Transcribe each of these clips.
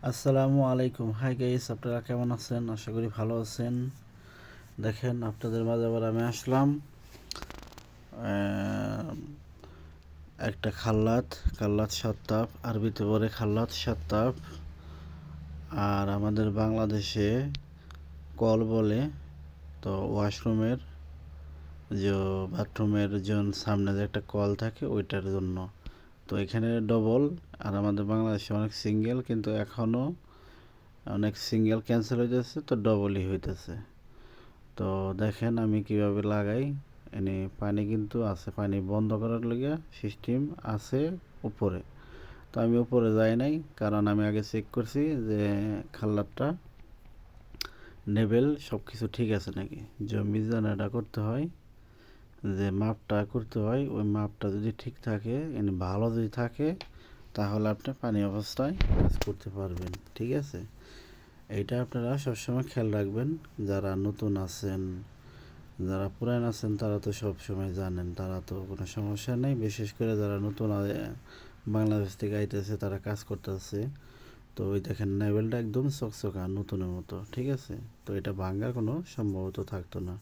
আসসালামু আলাইকুম। Hi guys, আপনারা কেমন আছেন? আশা করি ভালো আছেন। দেখেন, আপনাদের মাঝে আবার আমি আসলাম একটা খাল্লাত সাত্তাপ, আরবিতে বলে খাল্লাত সাত্তাপ, আর আমাদের বাংলাদেশে কল বলে। তো ওয়াশরুমের যে বাথরুমের সামনে যে একটা কল থাকে ওইটার জন্য। তো এখানে ডবল, আর আমাদের বাংলাদেশে অনেক সিঙ্গেল, কিন্তু এখনও অনেক সিঙ্গেল ক্যান্সেল হইতেছে, তো ডবলই হইতেছে। তো দেখেন আমি কিভাবে লাগাই। এনে পানি কিন্তু আছে, পানি বন্ধ করার লাগিয়া সিস্টেম আছে উপরে। তো আমি উপরে যাই নাই, কারণ আমি আগে চেক করছি যে খাল্লারটা লেভেল সব কিছু ঠিক আছে নাকি। যে মিজানাটা করতে হয়, যে মাপটা করতে হয়, ওই মাপটা যদি ঠিক থাকে, এনে ভালো যদি থাকে, তাহলে আপনি পানি অবস্থায় কাজ করতে পারবেন। ঠিক আছে, এইটা আপনারা সবসময় খেয়াল রাখবেন। যারা নতুন আছেন, যারা পুরান আছেন, তারা তো সব সময় জানেন, তারা তো কোনো সমস্যা নেই। বিশেষ করে যারা নতুন বাংলাদেশ থেকে আইতেছে, তারা কাজ করতেছে। তো ওই দেখেন লেভেলটা একদম চকচকা নতুনের মতো। ঠিক আছে, তো এটা ভাঙার কোনো সম্ভবত থাকতো না।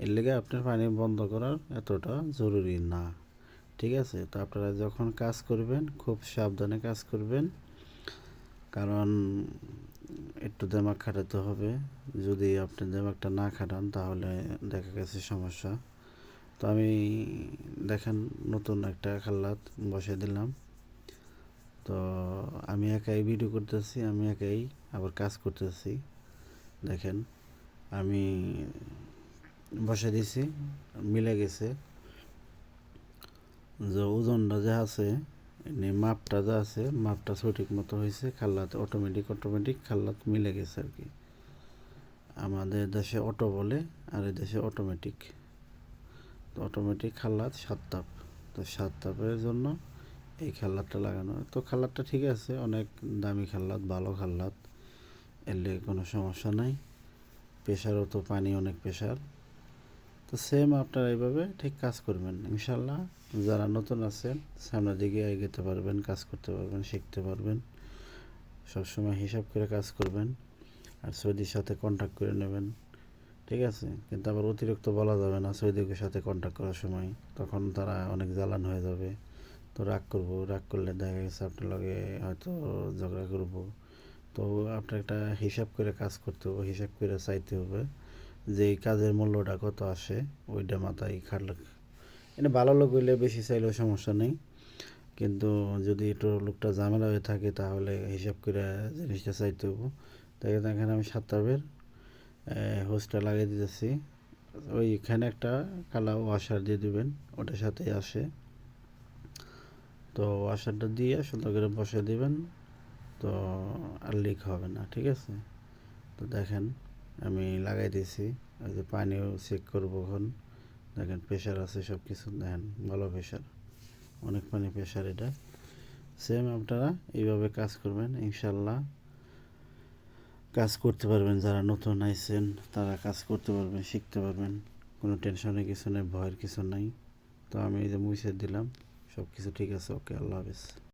এর লেগে আপনার পানি বন্ধ করার এতটা জরুরি না। ঠিক আছে, তো আপনারা যখন কাজ করবেন খুব সাবধানে কাজ করবেন, কারণ একটু দিমাগ খাটাতে হবে। যদি আপনি দিমাগটা না খাটান, তাহলে দেখা গেছে সমস্যা। তো আমি দেখেন নতুন একটা খাল্লাত বসে দিলাম। তো আমি একাই ভিডিও করতেছি, আমি একাই আবার কাজ করতেছি। দেখেন আমি বসে দিছি, মিলে গেছে। যে ওজনটা যা আছে, মাপটা যা আছে, মাপটা সঠিক মতো হয়েছে। খাল্লাত অটোমেটিক খাল্লাত মিলে গেছে আর কি। আমাদের দেশে অটো বলে, আর এই দেশে অটোমেটিক। তো অটোমেটিক খাল্লাত সাত্তাপ। তো সাত্তাপের জন্য এই খাল্লাতটা লাগানো। তো খাল্লাতটা ঠিক আছে, অনেক দামি খাল্লাত, ভালো খাল্লাত, এলে কোনো সমস্যা নাই। প্রেশারও তো পানি অনেক প্রেশার। তো সেম আপনারা এইভাবে ঠিক কাজ করবেন ইনশাল্লাহ। যারা নতুন আছেন, সামনের দিকে এগোতে পারবেন, কাজ করতে পারবেন, শিখতে পারবেন। সবসময় হিসাব করে কাজ করবেন, আর সৌদির সাথে কন্ট্যাক্ট করে নেবেন। ঠিক আছে, কিন্তু আবার অতিরিক্ত বলা যাবে না সৌদিকের সাথে কন্ট্যাক্ট করার সময়, তখন তারা অনেক জ্বালান হয়ে যাবে। তো রাগ করলে দেখা গেছে আপনার লগে হয়তো ঝগড়া করব। তো আপনার একটা হিসাব করে কাজ করতে হবে, হিসাব করে চাইতে হবে যে এই কাজের মূল্যটা কত আসে, ওইটা মাথায় খাটলে। এটা ভালো লোক হইলে বেশি চাইলেও সমস্যা নেই, কিন্তু যদি একটু লোকটা ঝামেলা হয়ে থাকে, তাহলে হিসাব করে জিনিসটা চাইতে হবো। তাই এখানে আমি সাত্তাবের হোসটা লাগিয়ে দিতেছি। ওইখানে একটা কালা ওয়াশার দিয়ে দিবেন, ওটার সাথে আসে। তো ওয়াশারটা দিয়ে সুন্দর করে বসে দিবেন, তো আর লিক হবে না। ঠিক আছে, তো দেখেন আমি লাগাই দিয়েছি। ওই যে পানিও চেক করবো এখন। দেখেন প্রেশার আছে, সব কিছু দেখেন ভালো প্রেশার, অনেক পানি প্রেশার এটা। সেম আপনারা এইভাবে কাজ করবেন, ইনশাল্লাহ কাজ করতে পারবেন। যারা নতুন আইছেন, তারা কাজ করতে পারবেন, শিখতে পারবেন। কোনো টেনশনের কিছু নেই, ভয়ের কিছু নাই। তো আমি এই যে মুছে দিলাম, সব কিছু ঠিক আছে। ওকে, আল্লাহ হাফেজ।